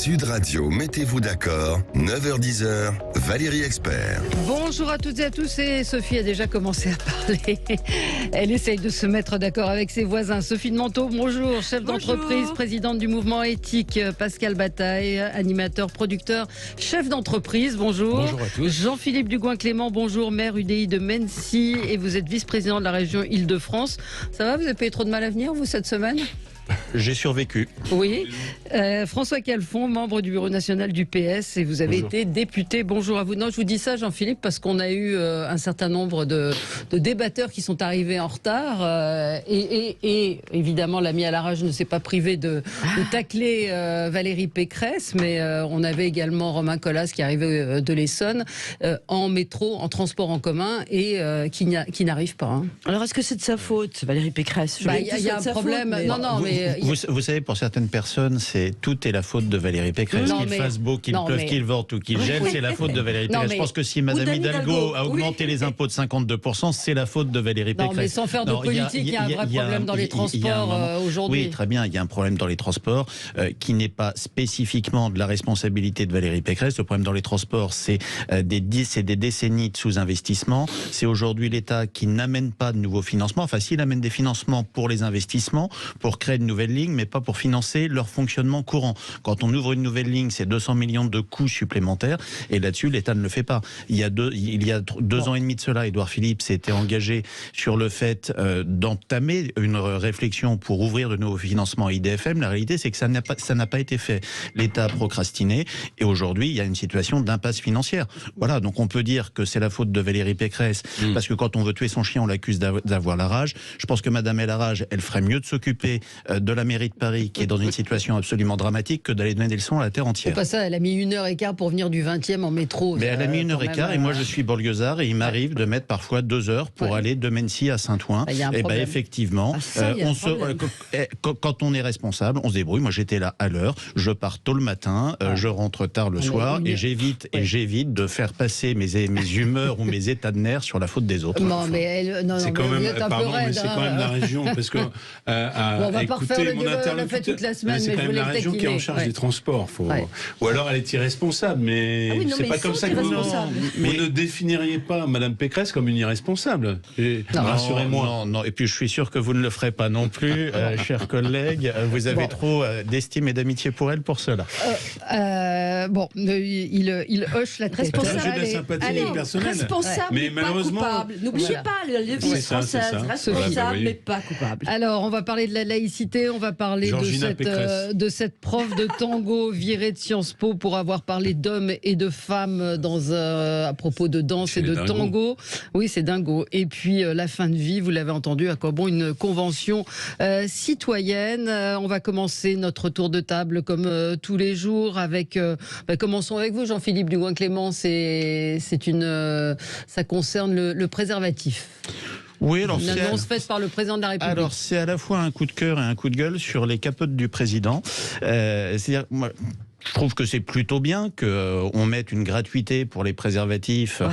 Sud Radio, mettez-vous d'accord, 9h-10h, Valérie Expert. Bonjour à toutes et à tous, et Sophie a déjà commencé à parler. Elle essaye de se mettre d'accord avec ses voisins. Sophie de Manteau, bonjour, chef d'entreprise, présidente du mouvement éthique. Pascal Bataille, animateur, producteur, chef d'entreprise, bonjour. Bonjour à tous. Jean-Philippe Dugouin-Clément, bonjour, maire UDI de Mennecy, et vous êtes vice-président de la région Île-de-France. Ça va, vous avez pas eu trop de mal à venir, vous, cette semaine ? J'ai survécu. Oui. François Calfon, membre du bureau national du PS, et vous avez été député. Bonjour à vous. Non, je vous dis ça, Jean-Philippe, parce qu'on a eu un certain nombre de débatteurs qui sont arrivés en retard. Et évidemment, l'ami à la rage ne s'est pas privé de tacler Valérie Pécresse, mais on avait également Romain Collas qui arrivait de l'Essonne en métro, en transport en commun, et qui n'arrive pas. Hein. Alors, est-ce que c'est de sa faute, Valérie Pécresse? Il y a un problème. Non, mais vous savez, pour certaines personnes, tout est la faute de Valérie Pécresse. Qu'il fasse beau, qu'il pleuve, qu'il vente ou qu'il gèle, c'est la faute de Valérie Pécresse. Je pense que si Madame Hidalgo a augmenté les impôts de 52%, c'est la faute de Valérie Pécresse. Non, mais sans faire de politique, il y a un vrai problème dans les transports aujourd'hui. Oui, très bien, il y a un problème dans les transports qui n'est pas spécifiquement de la responsabilité de Valérie Pécresse. Le problème dans les transports, c'est des décennies de sous-investissement. C'est aujourd'hui l'État qui n'amène pas de nouveaux financements. Enfin, s'il amène des financements pour les investissements, pour créer de nouvelles lignes, mais pas pour financer leur fonctionnement courant. Quand on ouvre une nouvelle ligne, c'est 200 millions de coûts supplémentaires, et là-dessus, l'État ne le fait pas. Il y a deux ans et demi de cela, Édouard Philippe s'était engagé sur le fait d'entamer une réflexion pour ouvrir de nouveaux financements à IDFM. La réalité, c'est que ça n'a pas été fait. L'État a procrastiné, et aujourd'hui, il y a une situation d'impasse financière. Voilà, donc on peut dire que c'est la faute de Valérie Pécresse, parce que quand on veut tuer son chien, on l'accuse d'avoir la rage. Je pense que Madame la rage, elle ferait mieux de s'occuper de la mairie de Paris, qui est dans une situation absolument dramatique, que d'aller donner des leçons à la terre entière. C'est pas ça, elle a mis 1h15 pour venir du 20e en métro. Mais elle a mis 1h15, et moi je suis banlieusard, et il m'arrive de mettre parfois 2 heures pour aller de Mennecy à Saint-Ouen. Et bien effectivement, quand on est responsable, on se débrouille. Moi j'étais là à l'heure, je pars tôt le matin, je rentre tard le soir, et j'évite de faire passer mes humeurs ou mes états de nerfs sur la faute des autres. Non, mais c'est quand même la région, parce que on va pas refaire le débat, on l'a fait toute la semaine, c'est quand même la région qui est en charge des transports. Ou alors elle est irresponsable, mais c'est pas comme ça que vous ne définiriez pas Madame Pécresse comme une irresponsable. Rassurez-moi. Non, et puis je suis sûr que vous ne le ferez pas non plus, chers collègues. Vous avez trop d'estime et d'amitié pour elle pour cela. Il hoche la tête. J'ai de la sympathie personnelle. Responsable, mais malheureusement, pas coupable. N'oubliez pas, la devise française, responsable, mais pas coupable. Alors, on va parler de la laïcité, on va parler de cette prof de tango virée de Sciences Po pour avoir parlé d'hommes et de femmes à propos de danse et de tango. Oui, c'est dingo. Et puis, la fin de vie, vous l'avez entendu, à quoi bon une convention citoyenne. On va commencer notre tour de table comme tous les jours avec... commençons avec vous, Jean-Philippe Dugouin-Clément. Ça concerne le préservatif. Oui, alors une annonce faite par le président de la République. Alors, c'est à la fois un coup de cœur et un coup de gueule sur les capotes du président. C'est-à-dire, moi, je trouve que c'est plutôt bien qu'on mette une gratuité pour les préservatifs. Non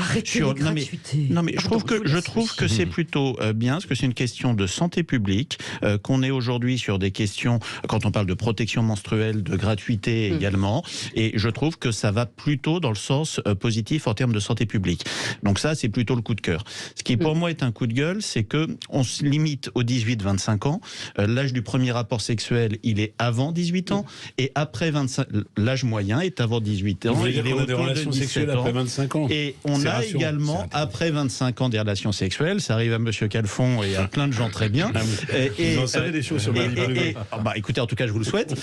mais je trouve que c'est plutôt bien, parce que c'est une question de santé publique, qu'on est aujourd'hui sur des questions, quand on parle de protection menstruelle, de gratuité également, et je trouve que ça va plutôt dans le sens positif en termes de santé publique. Donc ça, c'est plutôt le coup de cœur. Ce qui pour moi est un coup de gueule, c'est que on se limite aux 18-25 ans. L'âge du premier rapport sexuel, il est avant 18 ans, et après 25... L'âge moyen est avant 18 ans. Il est des relations sexuelles après 25 ans. Et on a également, après 25 ans, des relations sexuelles. Ça arrive à Monsieur Calfon et à plein de gens très bien. Vous en savez des choses sur ma vie. Écoutez, en tout cas, je vous le souhaite.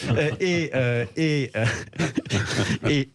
Et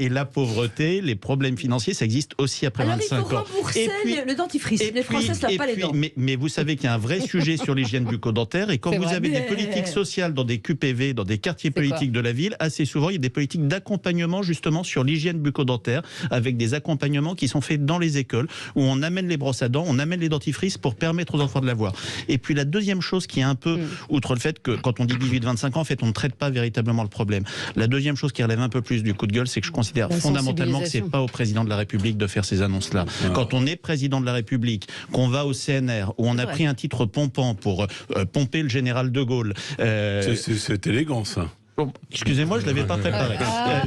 la pauvreté, les problèmes financiers, ça existe aussi après 25 ans. Alors, il faut rembourser le dentifrice. Les Français ne lavent pas les dents. Mais vous savez qu'il y a un vrai sujet sur l'hygiène bucco-dentaire. Et quand vous avez des politiques sociales dans des QPV, dans des quartiers politiques de la ville, assez souvent, il y a des politiques d'accompagnement justement sur l'hygiène bucco-dentaire, avec des accompagnements qui sont faits dans les écoles, où on amène les brosses à dents, on amène les dentifrices pour permettre aux enfants de l'avoir. Et puis la deuxième chose qui est un peu, outre le fait que quand on dit 18-25 ans, en fait on ne traite pas véritablement le problème. La deuxième chose qui relève un peu plus du coup de gueule, c'est que je considère fondamentalement que c'est pas au président de la République de faire ces annonces-là. Quand on est président de la République, qu'on va au CNR, où on a pris un titre pompant pour pomper le général de Gaulle... C'est élégant ça. Bon, excusez-moi, je ne l'avais pas préparé.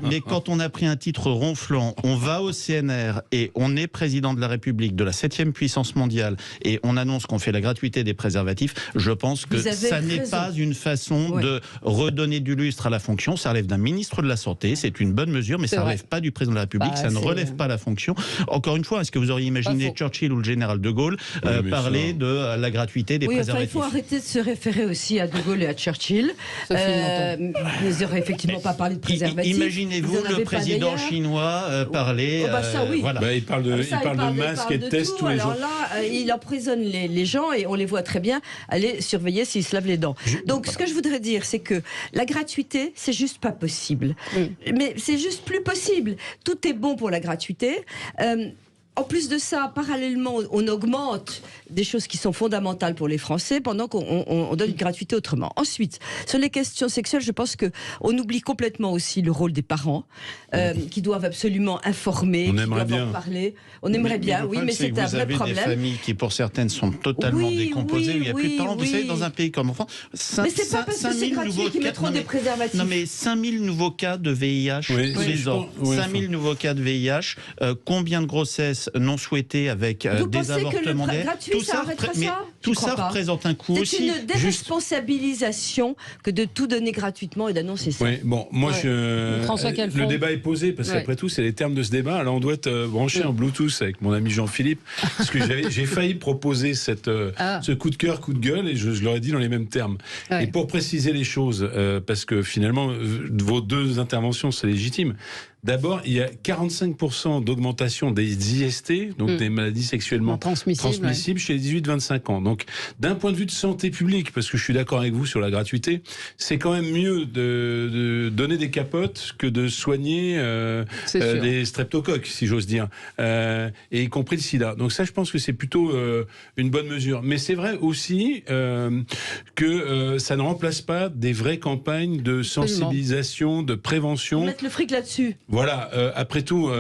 Mais quand on a pris un titre ronflant, on va au CNR et on est président de la République, de la 7e puissance mondiale, et on annonce qu'on fait la gratuité des préservatifs, je pense que ça n'est pas une façon de redonner du lustre à la fonction. Ça relève d'un ministre de la Santé, c'est une bonne mesure, mais ça ne relève pas du président de la République, ça ne relève pas la fonction. Encore une fois, est-ce que vous auriez imaginé Churchill ou le général de Gaulle parler de la gratuité des préservatifs? Il faut arrêter de se référer aussi à de Gaulle et à Churchill. Ils n'auraient effectivement pas parlé de préservatifs. Imaginez-vous le président chinois parler. Voilà. Il parle de masques et de tests tous les jours. Alors là, il emprisonne les gens et on les voit très bien aller surveiller s'ils se lavent les dents. Donc ce que je voudrais dire, c'est que la gratuité, c'est juste pas possible. Mais c'est juste plus possible. Tout est bon pour la gratuité. En plus de ça, parallèlement, on augmente des choses qui sont fondamentales pour les Français pendant qu'on donne une gratuité autrement. Ensuite, sur les questions sexuelles, je pense qu'on oublie complètement aussi le rôle des parents qui doivent absolument informer, qui doivent en parler. On aimerait bien, oui, mais c'est un vrai problème. Vous avez des familles qui, pour certaines, sont totalement décomposées, où il n'y a plus de parents. Vous savez, dans un pays comme en France, mais c'est pas parce que c'est gratuit qu'ils mettront des préservatifs. Non, mais 5000 nouveaux cas de VIH tous les ans. 5000 nouveaux cas de VIH. Combien de grossesses non souhaitées avec des avortements tout ça représente un coût aussi. C'est une déresponsabilisation que de tout donner gratuitement et d'annoncer ça. Oui, bon, moi, le débat est posé parce qu'après tout, c'est les termes de ce débat. Alors, on doit être branché en Bluetooth avec mon ami Jean-Philippe parce que j'ai failli proposer ce coup de cœur, coup de gueule et je leur ai dit dans les mêmes termes. Et pour préciser les choses, parce que finalement, vos deux interventions, c'est légitime. D'abord, il y a 45% d'augmentation des IST, donc des maladies sexuellement transmissibles chez les 18-25 ans. Donc, d'un point de vue de santé publique, parce que je suis d'accord avec vous sur la gratuité, c'est quand même mieux de donner des capotes que de soigner des streptocoques, si j'ose dire, et y compris le sida. Donc ça, je pense que c'est plutôt une bonne mesure. Mais c'est vrai aussi que ça ne remplace pas des vraies campagnes de sensibilisation, de prévention. Mettre le fric là-dessus. Voilà, après tout,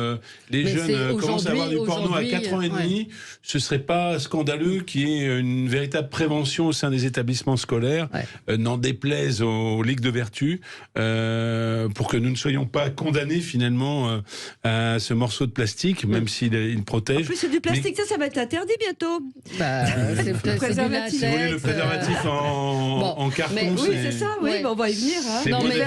les jeunes commencent à avoir du porno à 4 ans et demi. Ce serait pas scandaleux qu'il y ait une véritable prévention au sein des établissements scolaires, n'en déplaise aux ligues de vertu, pour que nous ne soyons pas condamnés finalement à ce morceau de plastique, même s'il protège. En plus, c'est du plastique, ça va être interdit bientôt. C'est préservatif. Si vous voulez le préservatif en carton, oui, c'est ça, on va y venir. Non, mais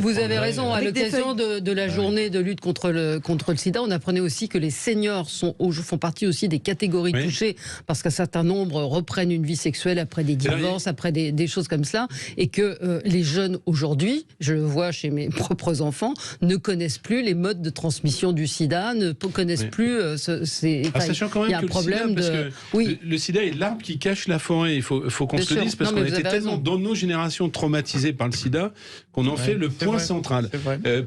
vous avez raison. À l'occasion de la journée de lutte contre le sida, on apprenait aussi que les seniors font partie aussi des catégories touchées parce qu'un certain nombre reprennent une vie sexuelle après des divorces, après des choses comme cela, et que les jeunes aujourd'hui, je le vois chez mes propres enfants, ne connaissent plus les modes de transmission du sida, ne connaissent plus. Sachant quand même que le sida est l'arbre qui cache la forêt. Il faut qu'on se le dise parce qu'on était tellement dans nos générations traumatisés par le sida qu'on en fait le point central.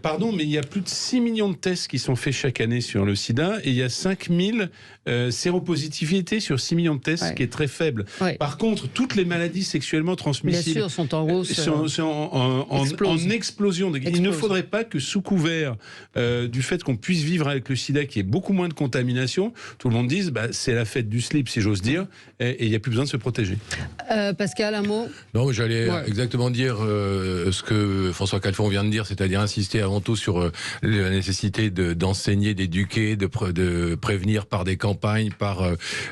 Pardon, mais il y a plus de 6 millions de tests qui sont faits chaque année sur le sida et il y a 5000 séropositivités sur 6 millions de tests, ce qui est très faible. Par contre, toutes les maladies sexuellement transmissibles bien sûr, sont en hausse, en explosion. Il ne faudrait pas que sous couvert du fait qu'on puisse vivre avec le sida, qui est beaucoup moins de contamination, tout le monde dise c'est la fête du slip, si j'ose dire, et il n'y a plus besoin de se protéger. Pascal, un mot? Non, j'allais exactement dire ce que François Calfon vient de dire, c'est-à-dire insister avant tout sur la nécessité d'enseigner, d'éduquer, de prévenir par des campagnes, par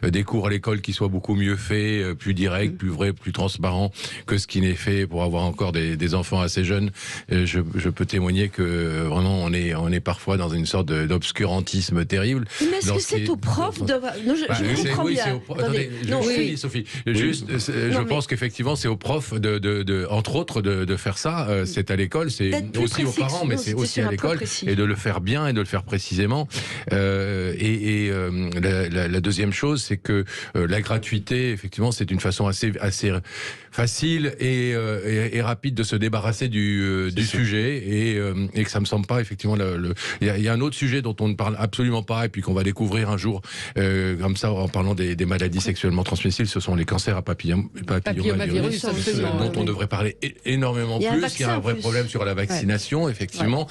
des cours à l'école qui soient beaucoup mieux faits, plus directs, plus vrais, plus transparents que ce qui n'est fait pour avoir encore des enfants assez jeunes. Je peux témoigner que vraiment on est parfois dans une sorte d'obscurantisme terrible. Mais est-ce que c'est aux profs de... Non, je comprends bien. Attendez, Sophie, je pense qu'effectivement c'est aux profs entre autres de faire ça. C'est à l'école, c'est aussi aux parents, mais c'est aussi à l'école, et de le faire bien et de le faire précisément. La deuxième chose, c'est que la gratuité, effectivement, c'est une façon assez facile et rapide de se débarrasser du sujet, et que ça me semble pas effectivement il y a un autre sujet dont on ne parle absolument pas et puis qu'on va découvrir un jour comme ça en parlant des maladies sexuellement transmissibles, ce sont les cancers à papillomavirus, dont on devrait parler énormément plus. Il y a un vrai problème sur la vaccination, effectivement. effectivement,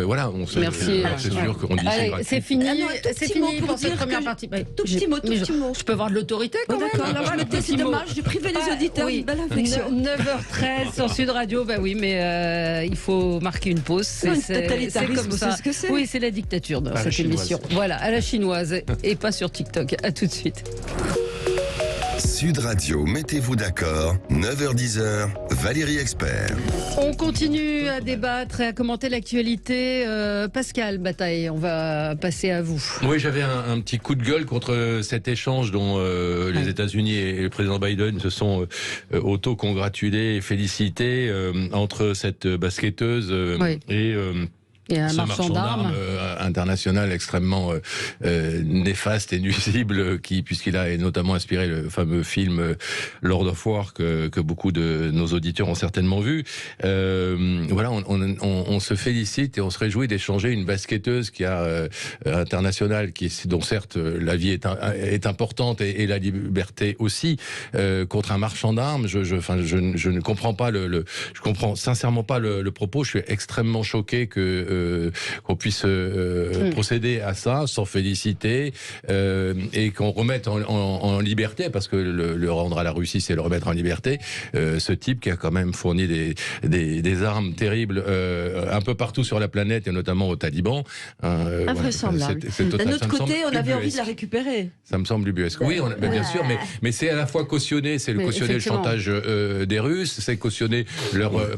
voilà, on se. Merci. C'est sûr qu'on dit c'est fini. C'est fini pour cette première partie. Tout petit mot. Je peux avoir de l'autorité quand même. D'accord, alors c'est dommage, j'ai privé les auditeurs d'une belle réflexion. 9h13 sur Sud Radio, bah oui, mais il faut marquer une pause. C'est comme ça. Ce que c'est. Oui, c'est la dictature dans cette émission. Voilà, à la chinoise et pas sur TikTok. À tout de suite. Sud Radio, mettez-vous d'accord, 9h-10h, Valérie Expert. On continue à débattre et à commenter l'actualité. Pascal Bataille, on va passer à vous. Oui, j'avais un petit coup de gueule contre cet échange dont les États-Unis et le président Biden se sont auto-congratulés et félicités entre cette basketteuse et un marchand d'armes international extrêmement néfaste et nuisible, puisqu'il a notamment inspiré le fameux film Lord of War que beaucoup de nos auditeurs ont certainement vu. Voilà, on se félicite et on se réjouit d'échanger une basketteuse qui a internationale, dont certes la vie est importante et la liberté aussi, contre un marchand d'armes. Je ne comprends pas je comprends sincèrement pas le propos. Je suis extrêmement choqué qu'on puisse procéder à ça sans féliciter et qu'on remette en liberté, parce que le rendre à la Russie, c'est le remettre en liberté, ce type qui a quand même fourni des armes terribles un peu partout sur la planète et notamment aux talibans. Invraisemblable. D'un autre côté, on avait envie de la récupérer. Ça me semble ubuesque. Oui, bien sûr, mais c'est à la fois cautionné, cautionner le chantage des Russes, c'est cautionner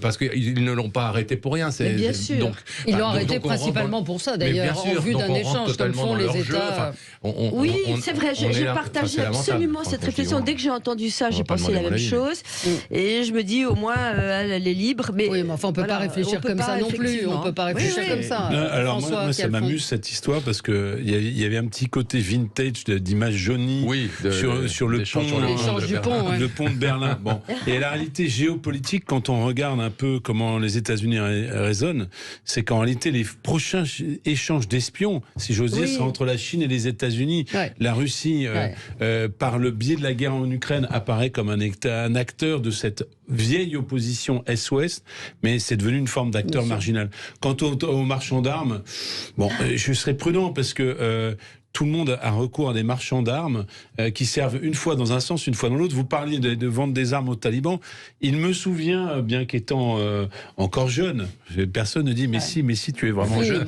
parce qu'ils ne l'ont pas arrêté pour rien. Bien sûr. Donc, ils l'ont arrêté principalement pour ça, d'ailleurs, en vue d'un échange, comme font les États. Oui, c'est vrai, j'ai partagé absolument cette réflexion. Dès que j'ai entendu ça, j'ai pensé la même chose. Et je me dis, au moins, elle est libre. Oui, mais enfin, on ne peut pas réfléchir comme ça non plus. On ne peut pas réfléchir comme ça. Alors, moi, ça m'amuse cette histoire, parce qu'il y avait un petit côté vintage d'image jaunie sur le pont de Berlin. Bon. Et la réalité géopolitique, quand on regarde un peu comment les États-Unis raisonnent, c'est qu'en réalité, les prochains échanges d'espions, si j'ose dire, sera entre la Chine et les États-Unis. La Russie, par le biais de la guerre en Ukraine, apparaît comme un acteur de cette vieille opposition Est-Ouest, mais c'est devenu une forme d'acteur marginal. Quant aux marchands d'armes, je serais prudent, parce que tout le monde a recours à des marchands d'armes qui servent une fois dans un sens, une fois dans l'autre. Vous parliez de vendre des armes aux talibans. Il me souvient, bien qu'étant encore jeune, personne ne dit mais si tu es vraiment jeune,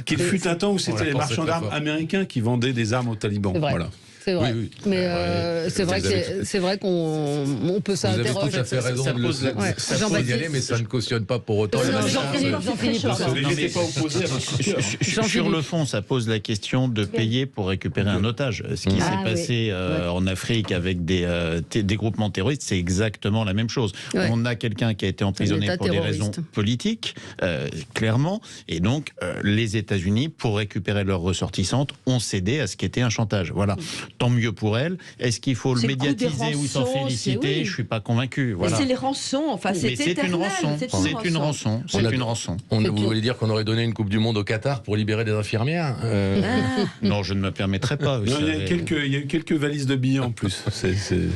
qu'il fut un temps où c'était les marchands d'armes américains qui vendaient des armes aux talibans. Voilà. C'est vrai. Oui. Mais c'est vrai qu'on peut s'interroger. Vous avez tout à fait raison de y aller, mais ça ne cautionne pas pour autant. Sur le fond, ça pose la question de payer pour récupérer un otage. Ce qui s'est passé en Afrique avec des groupements terroristes, c'est exactement la même chose. On a quelqu'un qui a été emprisonné pour des raisons politiques, clairement, et donc les États-Unis, pour récupérer leurs ressortissantes, ont cédé à ce qui était un chantage. Voilà. Tant mieux pour elle. Est-ce qu'il faut le médiatiser ou s'en féliciter ? Je ne suis pas convaincu. Voilà. Mais c'est les rançons, enfin, c'est éternel. C'est une rançon. Vous voulez dire qu'on aurait donné une Coupe du Monde au Qatar pour libérer des infirmières ? Non, je ne me permettrai pas. Il y a eu quelques valises de billets en plus.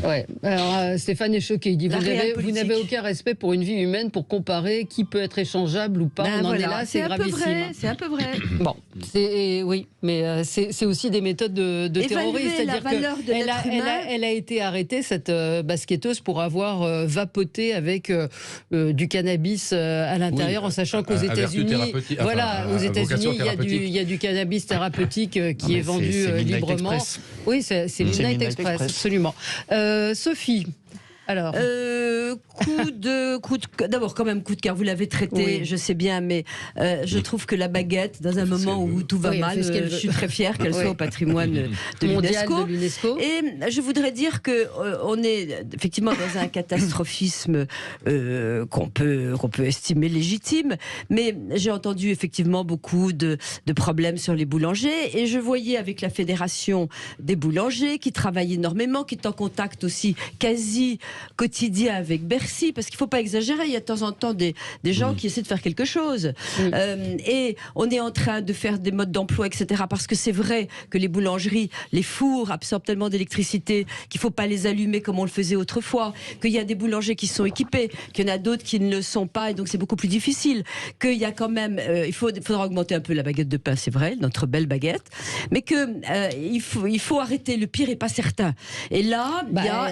Ouais. Alors, Stéphane est choqué. Il dit vous n'avez aucun respect pour une vie humaine pour comparer qui peut être échangeable ou pas. On en est là, c'est gravissime. C'est un peu vrai. Bon, oui, mais c'est aussi des méthodes de terrorisme. C'est-à-dire qu'elle a été arrêtée, cette basketteuse, pour avoir vapoté avec du cannabis à l'intérieur, en sachant qu'aux États-Unis, il y a du cannabis thérapeutique qui est vendu librement. Oui, c'est Midnight Express, absolument. Sophie. Alors, d'abord quand même coup de cœur, vous l'avez traité, je sais bien, mais je trouve que la baguette, dans un moment où tout va mal, je suis très fière qu'elle soit au patrimoine de l'UNESCO. Et je voudrais dire que on est effectivement dans un catastrophisme qu'on peut estimer légitime, mais j'ai entendu effectivement beaucoup de problèmes sur les boulangers, et je voyais avec la Fédération des boulangers qui travaille énormément, qui est en contact aussi quasi quotidien avec Bercy, parce qu'il ne faut pas exagérer, il y a de temps en temps des gens qui essaient de faire quelque chose. Et on est en train de faire des modes d'emploi, etc. Parce que c'est vrai que les boulangeries, les fours absorbent tellement d'électricité qu'il ne faut pas les allumer comme on le faisait autrefois, qu'il y a des boulangers qui sont équipés, qu'il y en a d'autres qui ne le sont pas, et donc c'est beaucoup plus difficile, qu'il y a quand même, il faudra augmenter un peu la baguette de pain, c'est vrai, notre belle baguette, mais qu'il faut arrêter, le pire n'est pas certain. Et là,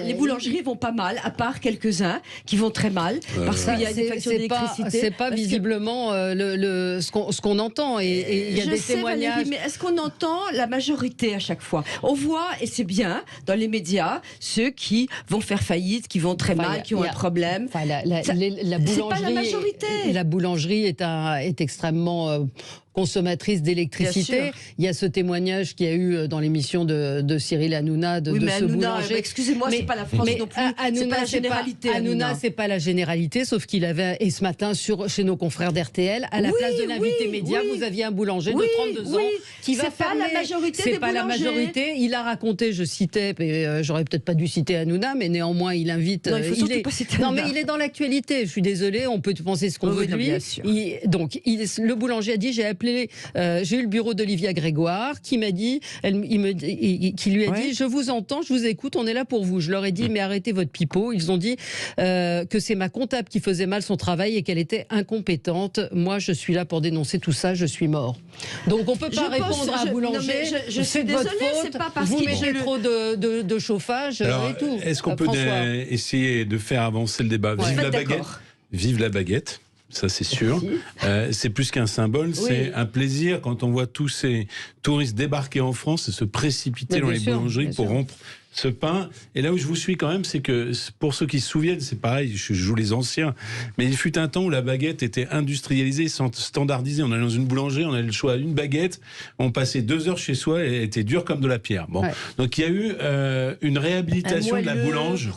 les boulangeries vont pas mal, à part quelques-uns qui vont très mal, parce qu'il y a des factures d'électricité. C'est pas visiblement ce qu'on entend, et il y a des témoignages. Valérie, mais est-ce qu'on entend la majorité à chaque fois? On voit, et c'est bien, dans les médias, ceux qui vont faire faillite, qui vont très mal, qui ont un problème. La boulangerie, c'est pas la majorité. La boulangerie est extrêmement consommatrice d'électricité. Il y a ce témoignage qu'il y a eu dans l'émission de Cyril Hanouna de ce boulanger. Excusez-moi, c'est pas la France non plus. C'est pas la généralité. Hanouna, c'est pas la généralité, sauf qu'il avait, et ce matin chez nos confrères d'RTL, à la place de l'invité média, vous aviez un boulanger de 32 ans qui va fermer. C'est pas la majorité des boulangers. C'est pas la majorité. Il a raconté, je citais, j'aurais peut-être pas dû citer Hanouna, mais néanmoins il invite. Non, il faut surtout pas citer Hanouna. Non, mais il est dans l'actualité. Je suis désolée, on peut penser ce qu'on veut de lui. Le boulanger a dit, j'ai eu le bureau d'Olivia Grégoire qui m'a dit, qui lui a dit, je vous entends, je vous écoute, on est là pour vous. Je leur ai dit, mais arrêtez votre pipeau. Ils ont dit que c'est ma comptable qui faisait mal son travail et qu'elle était incompétente. Moi, je suis là pour dénoncer tout ça, je suis mort. Donc on peut pas répondre à un boulanger. Je suis désolée, c'est pas parce vous mettez trop de chauffage et tout. Est-ce qu'on peut essayer de faire avancer le débat? Vive la baguette. Vive la baguette. Ça, c'est sûr. C'est plus qu'un symbole, c'est un plaisir quand on voit tous ces touristes débarquer en France et se précipiter dans les boulangeries pour rompre ce pain. Et là où je vous suis quand même, c'est que pour ceux qui se souviennent, c'est pareil, je joue les anciens, mais il fut un temps où la baguette était industrialisée, standardisée. On allait dans une boulangerie, on avait le choix d'une baguette, on passait 2 heures chez soi et elle était dure comme de la pierre. Bon. Donc il y a eu une réhabilitation de la boulange.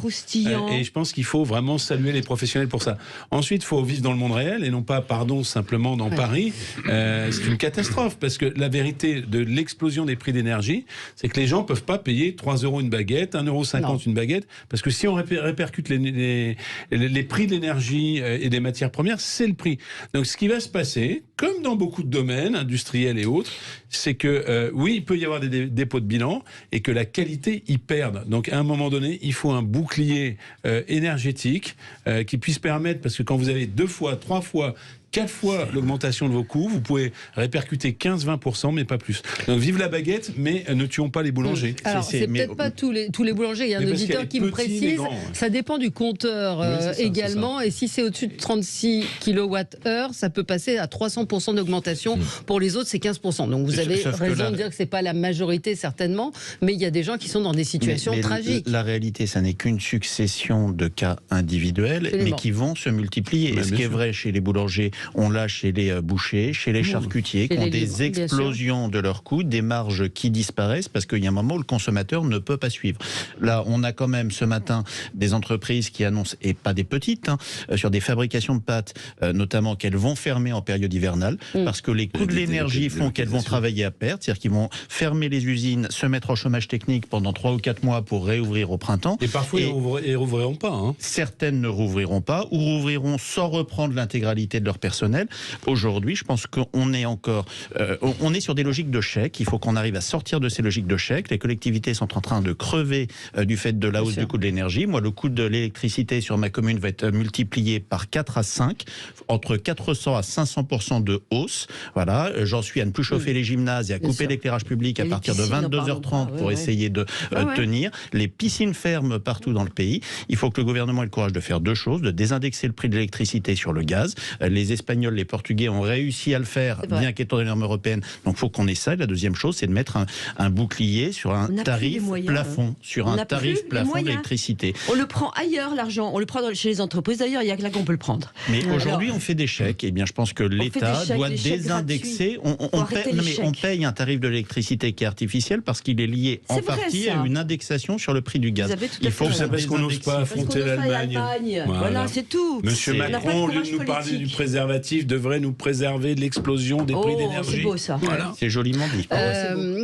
Et je pense qu'il faut vraiment saluer les professionnels pour ça. Ensuite, il faut vivre dans le monde réel et non pas, simplement dans Paris. C'est une catastrophe parce que la vérité de l'explosion des prix d'énergie, c'est que les gens ne peuvent pas payer 3 € une baguette, 1,50 € une baguette, parce que si on répercute les prix de l'énergie et des matières premières, c'est le prix. Donc ce qui va se passer, comme dans beaucoup de domaines industriels et autres, c'est que il peut y avoir des dépôts de bilan et que la qualité y perde. Donc à un moment donné, il faut un bouclier énergétique qui puisse permettre, parce que quand vous avez 2 fois, 3 fois, 4 fois l'augmentation de vos coûts, vous pouvez répercuter 15-20%, mais pas plus. Donc vive la baguette, mais ne tuons pas les boulangers. Alors c'est peut-être pas tous les boulangers, il y a un auditeur qui me précise, ça dépend du compteur également, et si c'est au-dessus de 36 kWh, ça peut passer à 300% d'augmentation. Pour les autres, c'est 15%. Donc vous avez raison de dire que c'est pas la majorité certainement, mais il y a des gens qui sont dans des situations tragiques. La réalité, ça n'est qu'une succession de cas individuels, mais qui vont se multiplier. Et ce qui est vrai chez les boulangers, on l'a chez les bouchers, chez les charcutiers, qui ont des explosions de leurs coûts, des marges qui disparaissent parce qu'il y a un moment où le consommateur ne peut pas suivre. Là, on a quand même ce matin des entreprises qui annoncent, et pas des petites, sur des fabrications de pâtes, notamment qu'elles vont fermer en période hivernale, parce que les coûts de l'énergie font qu'elles vont travailler à perte, c'est-à-dire qu'ils vont fermer les usines, se mettre en chômage technique pendant 3 ou 4 mois pour réouvrir au printemps. Et parfois, ils ne rouvriront pas. Certaines ne rouvriront pas, ou rouvriront sans reprendre l'intégralité de leur personnel. Aujourd'hui, je pense qu'on est encore, on est sur des logiques de chèques. Il faut qu'on arrive à sortir de ces logiques de chèques. Les collectivités sont en train de crever du fait de la hausse du coût de l'énergie. Moi, le coût de l'électricité sur ma commune va être multiplié par 4 à 5, entre 400 à 500% de hausse. Voilà, j'en suis à ne plus chauffer les gymnases et à couper l'éclairage public à partir de 22h30 pour essayer de tenir. Les piscines ferment partout dans le pays. Il faut que le gouvernement ait le courage de faire 2 choses, de désindexer le prix de l'électricité sur le gaz. Les Espagnols, les Portugais ont réussi à le faire, bien qu'étant dans les normes européennes. Donc il faut qu'on ait ça. Et la deuxième chose, c'est de mettre un bouclier sur un tarif plafond, d'électricité. On le prend ailleurs, l'argent. On le prend chez les entreprises. D'ailleurs, il y a que là qu'on peut le prendre. Mais aujourd'hui, on fait des chèques. Et bien, je pense que l'État l'État doit désindexer. On paye un tarif de l'électricité qui est artificiel parce qu'il est lié en partie à une indexation sur le prix du gaz. Il faut que parce qu'on n'ose pas affronter l'Allemagne. Voilà, c'est tout. Monsieur Macron, au lieu de nous parler du préservatif, devrait nous préserver de l'explosion des prix d'énergie. C'est beau ça. Voilà. C'est joliment dit.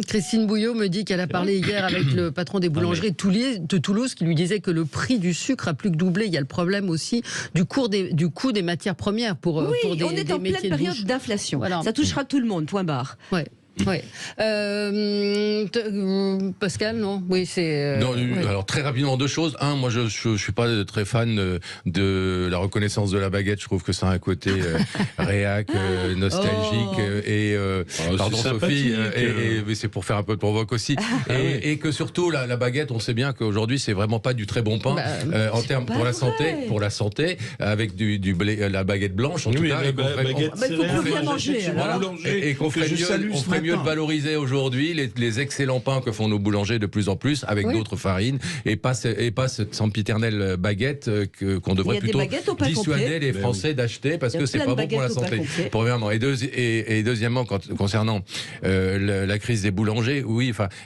Christine Bouillot me dit qu'elle a parlé hier avec le patron des boulangeries de Toulouse qui lui disait que le prix du sucre a plus que doublé. Il y a le problème aussi du coût des matières premières pour des on est en pleine période d'inflation. Voilà. Ça touchera tout le monde, point barre. Ouais. Oui. Pascal, non? Oui, c'est. Alors très rapidement, deux choses. Un, moi je suis pas très fan de la reconnaissance de la baguette. Je trouve que ça a un côté réac, nostalgique pardon Sophie, mais c'est pour faire un peu de provoque aussi. Et que surtout la baguette, on sait bien qu'aujourd'hui c'est vraiment pas du très bon pain en termes pour la santé, avec du blé, la baguette blanche en tout cas. Et qu'on ferait mieux de valoriser aujourd'hui les excellents pains que font nos boulangers de plus en plus avec d'autres farines et pas cette sempiternelle baguette qu'on devrait plutôt dissuader les Français d'acheter parce que c'est pas bon pour la santé. Premièrement. Et deuxièmement, concernant la crise des boulangers,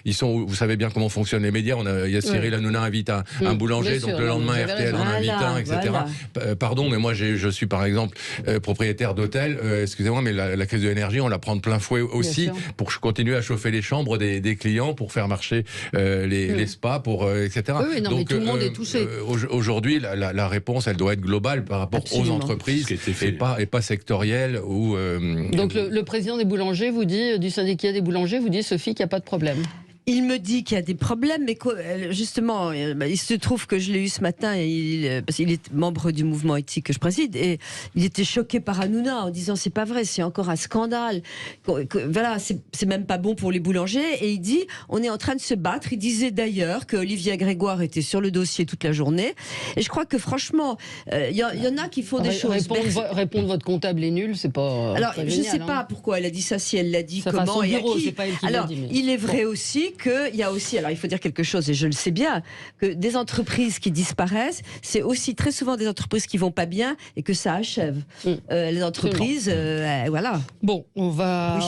ils sont, vous savez bien comment fonctionnent les médias. Il y a Cyril Hanouna invite un boulanger, donc le lendemain RTL en invite un, etc. Pardon, mais moi je suis par exemple propriétaire d'hôtel. Excusez-moi, mais la crise de l'énergie, on la prend de plein fouet aussi. Pour continuer à chauffer les chambres des clients, pour faire marcher les spas, etc. Oui, non, donc, mais tout le monde est touché. Aujourd'hui, la réponse, elle doit être globale par rapport aux entreprises et pas sectorielle. Donc le président des boulangers vous dit, du syndicat des boulangers, vous dit, Sophie, qu'il n'y a pas de problème. Il me dit qu'il y a des problèmes, mais justement, il se trouve que je l'ai eu ce matin, parce qu'il est membre du mouvement éthique que je préside, et il était choqué par Hanouna en disant c'est pas vrai, c'est encore un scandale. Voilà, c'est même pas bon pour les boulangers. Et il dit on est en train de se battre. Il disait d'ailleurs que Olivia Grégoire était sur le dossier toute la journée. Et je crois que franchement, il y en a qui font des choses. Répondre votre comptable est nul, c'est pas. Alors, je génial, sais pas pourquoi elle a dit ça, si elle l'a dit, comment et à qui. Alors, il est vrai aussi qu'il y a aussi, alors il faut dire quelque chose, et je le sais bien, que des entreprises qui disparaissent, c'est aussi très souvent des entreprises qui vont pas bien et que ça achève. Les entreprises, voilà. Bon, on va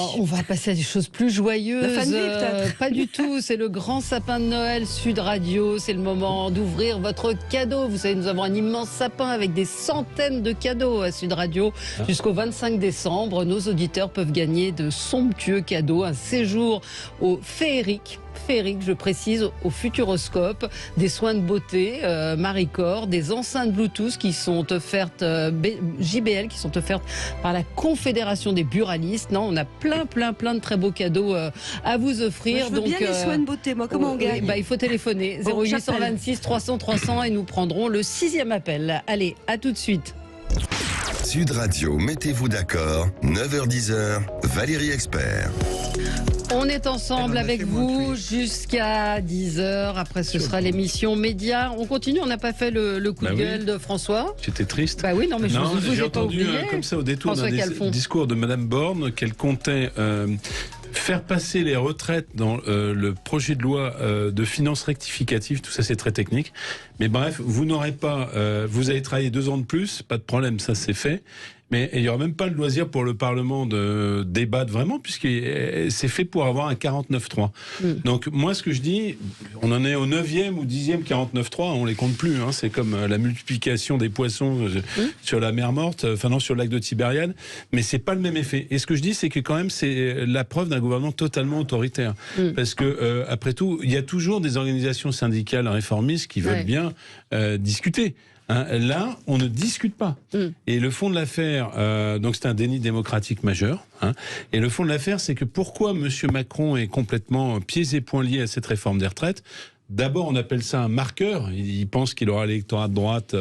passer à des choses plus joyeuses. La fin de vie, peut-être. Pas du tout, c'est le grand sapin de Noël Sud Radio, c'est le moment d'ouvrir votre cadeau. Vous savez, nous avons un immense sapin avec des centaines de cadeaux à Sud Radio. Jusqu'au 25 décembre, nos auditeurs peuvent gagner de somptueux cadeaux, un séjour au féerique, je précise, au Futuroscope, des soins de beauté Maricor, des enceintes Bluetooth qui sont offertes JBL, qui sont offertes par la Confédération des buralistes. Non, on a plein de très beaux cadeaux à vous offrir. Moi, je veux bien les soins de beauté, moi, comment on gagne? Il faut téléphoner 0826 300 300 et nous prendrons le 6e appel. Allez, à tout de suite. Sud Radio, mettez-vous d'accord, 9h-10h, Valérie Expert. On est ensemble avec vous jusqu'à 10h. Après, ce sera l'émission Média. On continue, on n'a pas fait le coup de gueule de François. J'étais triste. Bah oui, non, mais j'ai entendu comme ça au détour d'un discours de Madame Borne qu'elle comptait faire passer les retraites dans le projet de loi de finances rectificative. Tout ça, c'est très technique. Mais bref, vous n'aurez pas... vous allez travailler 2 ans de plus, pas de problème, ça c'est fait. Mais il n'y aura même pas le loisir pour le Parlement de débattre vraiment, puisque c'est fait pour avoir un 49.3. Donc moi, ce que je dis, on en est au 9e ou 10e 49.3, on les compte plus. Hein, c'est comme la multiplication des poissons sur la mer Morte, enfin non, sur le lac de Tibériade, mais c'est pas le même effet. Et ce que je dis, c'est que quand même, c'est la preuve d'un gouvernement totalement autoritaire. Parce que, après tout, il y a toujours des organisations syndicales réformistes qui veulent bien discuter. Là, on ne discute pas. Et le fond de l'affaire, donc c'est un déni démocratique majeur. Et le fond de l'affaire, c'est que pourquoi M. Macron est complètement pieds et poings liés à cette réforme des retraites? D'abord, on appelle ça un marqueur. Il pense qu'il aura l'électorat de droite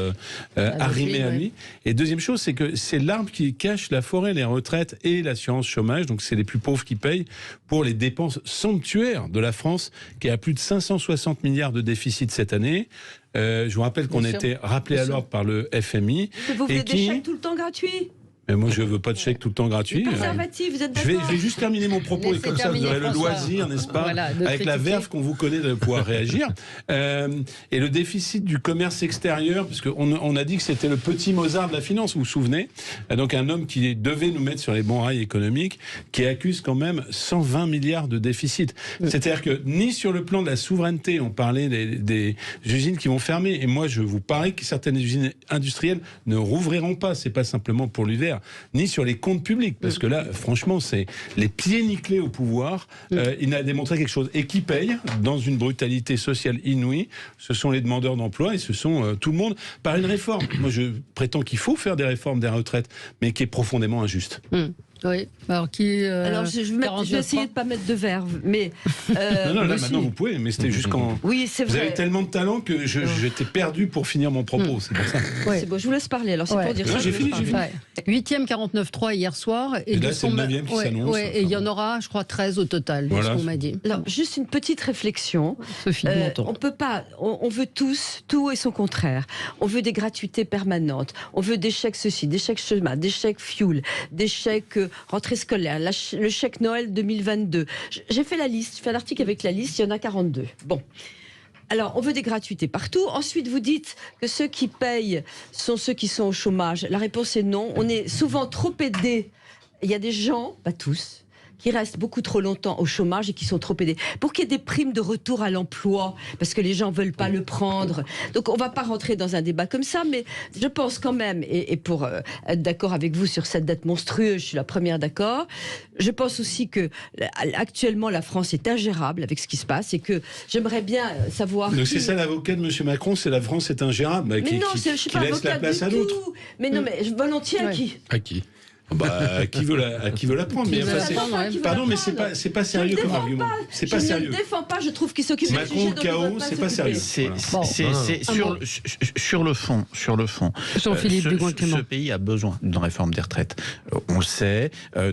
arrimé à lui. Et deuxième chose, c'est que c'est l'arbre qui cache la forêt, les retraites et l'assurance chômage. Donc, c'est les plus pauvres qui payent pour les dépenses somptuaires de la France, qui a plus de 560 milliards de déficit cette année. Je vous rappelle qu'on était rappelé à l'ordre par le FMI. Vous voulez des chèques tout le temps gratuits? Mais moi, je veux pas de chèque tout le temps gratuit. Conservatif, vous êtes d'accord? Je vais juste terminer mon propos et comme ça, vous aurez le loisir, n'est-ce pas, avec la verve qu'on vous connaît, de pouvoir réagir. Et le déficit du commerce extérieur, parce qu'on a dit que c'était le petit Mozart de la finance, vous vous souvenez? Donc un homme qui devait nous mettre sur les bons rails économiques, qui accuse quand même 120 milliards de déficit. C'est-à-dire que ni sur le plan de la souveraineté, on parlait des usines qui vont fermer, et moi je vous parie que certaines usines industrielles ne rouvriront pas, c'est pas simplement pour l'hiver, ni sur les comptes publics, parce que là, franchement, c'est les pieds nickelés au pouvoir. Il a démontré quelque chose. Et qui paye, dans une brutalité sociale inouïe, ce sont les demandeurs d'emploi et ce sont tout le monde, par une réforme. Moi, je prétends qu'il faut faire des réformes des retraites, mais qui est profondément injuste. Oui. Alors, je vais essayer de ne pas mettre de verve, mais... non, là, maintenant, vous pouvez, mais c'était juste quand... Oui, c'est vrai. Vous avez tellement de talent que j'étais perdu pour finir mon propos, c'est pour ça. C'est bon, je vous laisse parler, alors c'est pour dire ça. J'ai fini. 8e 49.3 hier soir. Et là, c'est le 9e qui s'annonce. Et il y en aura, je crois, 13 au total, c'est ce qu'on m'a dit. Alors, juste une petite réflexion. Sophie, on peut pas... On veut tous, tout et son contraire. On veut des gratuités permanentes. On veut des chèques ceci, des chèques chemin, des chèques fuel, des chèques... rentrée scolaire, le chèque Noël 2022. J'ai fait la liste, j'ai fait l'article avec la liste, il y en a 42. Bon. Alors, on veut des gratuités partout. Ensuite, vous dites que ceux qui payent sont ceux qui sont au chômage. La réponse est non. On est souvent trop aidés. Il y a des gens, pas tous, qui restent beaucoup trop longtemps au chômage et qui sont trop aidés. Pour qu'il y ait des primes de retour à l'emploi, parce que les gens veulent pas le prendre. Donc on va pas rentrer dans un débat comme ça, mais je pense quand même, et pour être d'accord avec vous sur cette dette monstrueuse, je suis la première d'accord, je pense aussi que actuellement la France est ingérable avec ce qui se passe et que j'aimerais bien savoir... Donc c'est ça l'avocat de M. Macron, c'est la France est ingérable, mais non, je suis pas laisse la place à d'autres. Mais non, mais volontiers à qui? À qui? Qui veut la prendre, mais pardon, mais c'est pas sérieux comme argument. C'est pas sérieux. Je ne le défends pas, je trouve qu'il s'occupe de Macron KO, c'est pas sérieux. Sur le fond, ce pays a besoin d'une réforme des retraites. On le sait,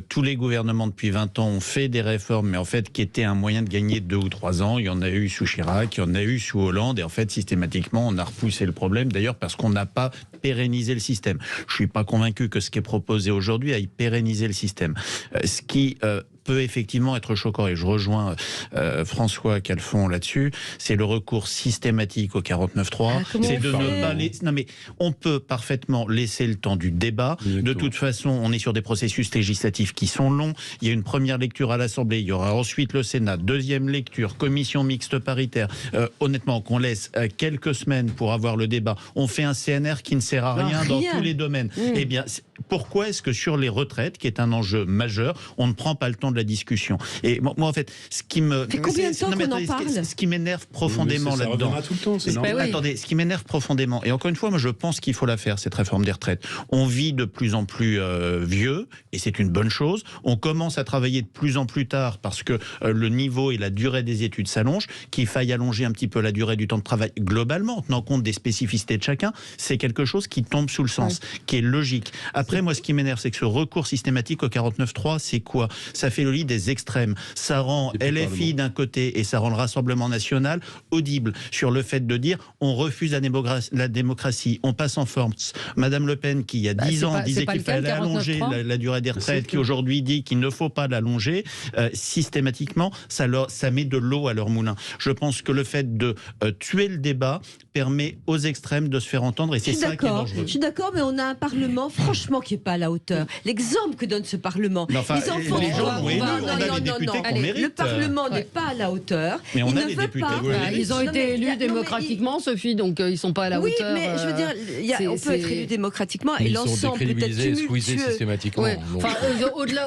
tous les gouvernements depuis 20 ans ont fait des réformes, mais en fait qui étaient un moyen de gagner 2 ou 3 ans. Il y en a eu sous Chirac, il y en a eu sous Hollande, et en fait systématiquement on a repoussé le problème, d'ailleurs parce qu'on n'a pas pérennisé le système. Je suis pas convaincu que ce qui est proposé aujourd'hui à y pérenniser le système. Ce qui peut effectivement être choquant, et je rejoins François Calfon là-dessus, c'est le recours systématique au 49.3. C'est de ne pas non mais on peut parfaitement laisser le temps du débat. De toute façon, on est sur des processus législatifs qui sont longs. Il y a une première lecture à l'Assemblée, il y aura ensuite le Sénat, deuxième lecture, commission mixte paritaire. Honnêtement, qu'on laisse quelques semaines pour avoir le débat. On fait un CNR qui ne sert à rien dans tous les domaines. Eh bien, pourquoi est-ce que sur les retraites, qui est un enjeu majeur, on ne prend pas le temps de la discussion? Et moi, en fait, ce qui me... combien de temps qu'on en parle? Ce qui m'énerve profondément là-dedans... tout le temps, c'est normal. Attendez, ce qui m'énerve profondément, et encore une fois, moi je pense qu'il faut la faire, cette réforme des retraites. On vit de plus en plus vieux, et c'est une bonne chose. On commence à travailler de plus en plus tard, parce que le niveau et la durée des études s'allongent. Qu'il faille allonger un petit peu la durée du temps de travail globalement, en tenant compte des spécificités de chacun, c'est quelque chose qui tombe sous le sens, qui est logique. Après, moi, ce qui m'énerve, c'est que ce recours systématique au 49.3, c'est quoi? Ça fait le lit des extrêmes. Ça rend LFI d'un côté et ça rend le Rassemblement national audible sur le fait de dire on refuse la démocratie, on passe en force. Madame Le Pen, qui il y a 10 ans disait qu'il fallait allonger la durée des retraites, qui aujourd'hui dit qu'il ne faut pas l'allonger, systématiquement, ça met de l'eau à leur moulin. Je pense que le fait de tuer le débat permet aux extrêmes de se faire entendre, et c'est ça qui est dangereux. Je suis d'accord, mais on a un Parlement, franchement, qui n'est pas à la hauteur. L'exemple que donne ce Parlement. Les gens ont élu, on a les députés qu'on mérite. Le Parlement n'est pas à la hauteur. Mais on a les députés. Ils ont été élus démocratiquement, Sophie, donc ils ne sont pas à la hauteur. Oui, mais je veux dire, on peut être élu démocratiquement et l'ensemble peut être tumultueux. Systématiquement. Enfin,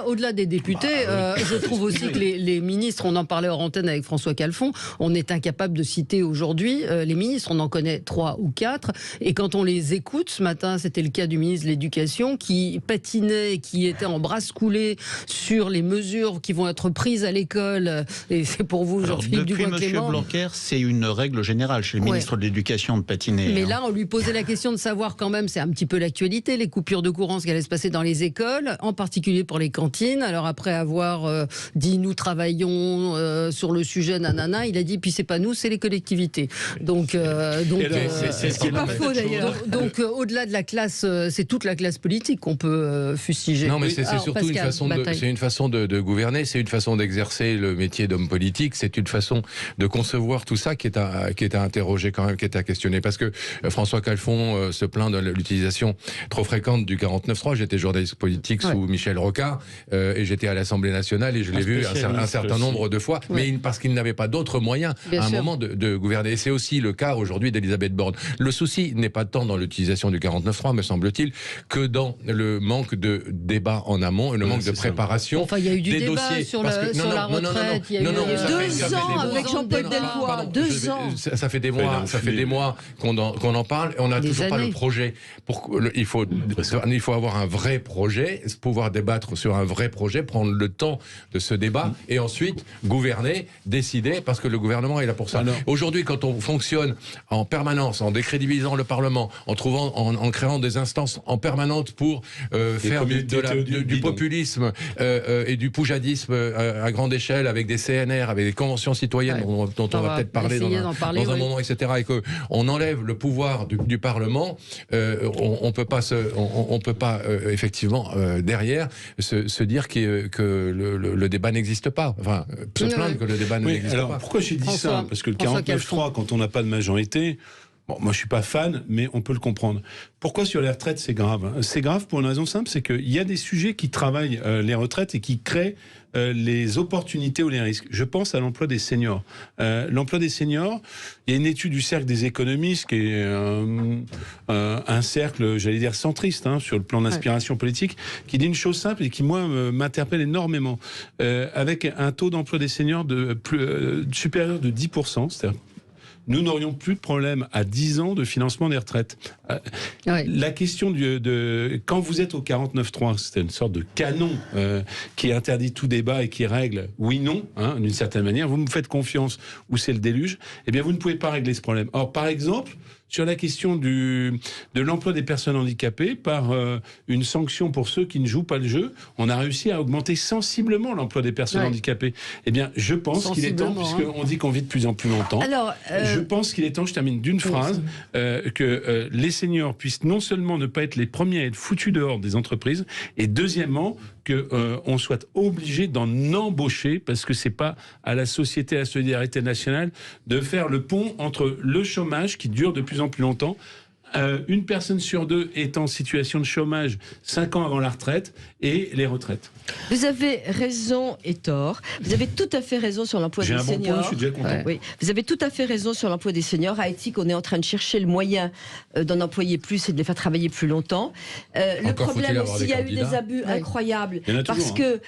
au-delà des députés, je trouve aussi que les ministres, on en parlait hors antenne avec François Calfon, on est incapable de citer aujourd'hui les ministres, on en connaît 3 ou 4, et quand on les écoute, ce matin, c'était le cas du ministre de l'Éducation, qui patinait, qui était en brasse coulée sur les mesures mesures qui vont être prises à l'école, et c'est pour vous, Jean-Philippe Dubois-Clément. Depuis M. Blanquer, c'est une règle générale chez le ministre de l'Éducation de patiner. Mais là, on lui posait la question de savoir quand même, c'est un petit peu l'actualité, les coupures de courant, ce qui allait se passer dans les écoles, en particulier pour les cantines. Alors après avoir dit nous travaillons sur le sujet, nanana, il a dit puis c'est pas nous, c'est les collectivités. Donc c'est ce qui n'est pas faux d'ailleurs. Donc au-delà de la classe, c'est toute la classe politique qu'on peut fustiger. Non, mais c'est surtout Pascal, une façon de gouverner, c'est une façon d'exercer le métier d'homme politique, c'est une façon de concevoir tout ça qui est à interroger quand même, qui est à questionner. Parce que François Calfon se plaint de l'utilisation trop fréquente du 49.3. J'étais journaliste politique sous Michel Rocard et j'étais à l'Assemblée nationale et je l'ai vu un certain nombre de fois, mais parce qu'il n'avait pas d'autres moyens à un moment de gouverner. Et c'est aussi le cas aujourd'hui d'Elisabeth Borne. Le souci n'est pas tant dans l'utilisation du 49.3, me semble-t-il, que dans le manque de débat en amont et le manque de préparation. Enfin, il y a eu du débat dossiers, sur la retraite. Il y a eu 2 ans avec Jean-Paul Delevoye. 2 ans. Ça fait des mois qu'on en parle et on n'a toujours pas le projet. Il faut avoir un vrai projet, pouvoir débattre sur un vrai projet, prendre le temps de ce débat et ensuite gouverner, décider, parce que le gouvernement est là pour ça. Aujourd'hui, quand on fonctionne en permanence, en décrédibilisant le Parlement, en créant des instances en permanence pour faire du populisme et du poujadisme à grande échelle, avec des CNR, avec des conventions citoyennes dont on va peut-être parler dans un moment, etc., et qu'on enlève le pouvoir du Parlement, on peut pas effectivement derrière se dire que le débat n'existe pas. Enfin, se plaindre que le débat n'existe pas. Alors pourquoi j'ai dit ça? Parce que le 49.3, quand on n'a pas de majorité, bon, moi je suis pas fan, mais on peut le comprendre. Pourquoi sur les retraites c'est grave? C'est grave pour une raison simple, c'est qu'il y a des sujets qui travaillent les retraites et qui créent les opportunités ou les risques. Je pense à l'emploi des seniors. L'emploi des seniors, il y a une étude du Cercle des économistes qui est un cercle, j'allais dire centriste, sur le plan d'inspiration politique, qui dit une chose simple et qui, moi, m'interpelle énormément. Avec un taux d'emploi des seniors supérieur de 10%, c'est-à-dire nous n'aurions plus de problème à 10 ans de financement des retraites. La question quand vous êtes au 49.3, c'était une sorte de canon qui interdit tout débat et qui règle oui-non, d'une certaine manière. Vous me faites confiance ou c'est le déluge, eh bien vous ne pouvez pas régler ce problème. Or, par exemple, sur la question de l'emploi des personnes handicapées, par une sanction pour ceux qui ne jouent pas le jeu, on a réussi à augmenter sensiblement l'emploi des personnes handicapées. Eh bien, je pense qu'il est temps, puisqu'on dit qu'on vit de plus en plus longtemps, je pense qu'il est temps, je termine d'une phrase, que les seniors puissent non seulement ne pas être les premiers à être foutus dehors des entreprises, et deuxièmement, qu'on soit obligé d'en embaucher, parce que c'est pas à la société, à la solidarité nationale, de faire le pont entre le chômage qui dure de plus en plus longtemps. Une personne sur 2 est en situation de chômage 5 ans avant la retraite, et les retraites. Vous avez raison et tort. Vous avez tout à fait raison sur l'emploi des seniors. J'ai un bon point, je suis déjà content. Oui, vous avez tout à fait raison sur l'emploi des seniors. À Éthique, on est en train de chercher le moyen d'en employer plus et de les faire travailler plus longtemps. Le problème aussi, il y a eu des abus incroyables parce que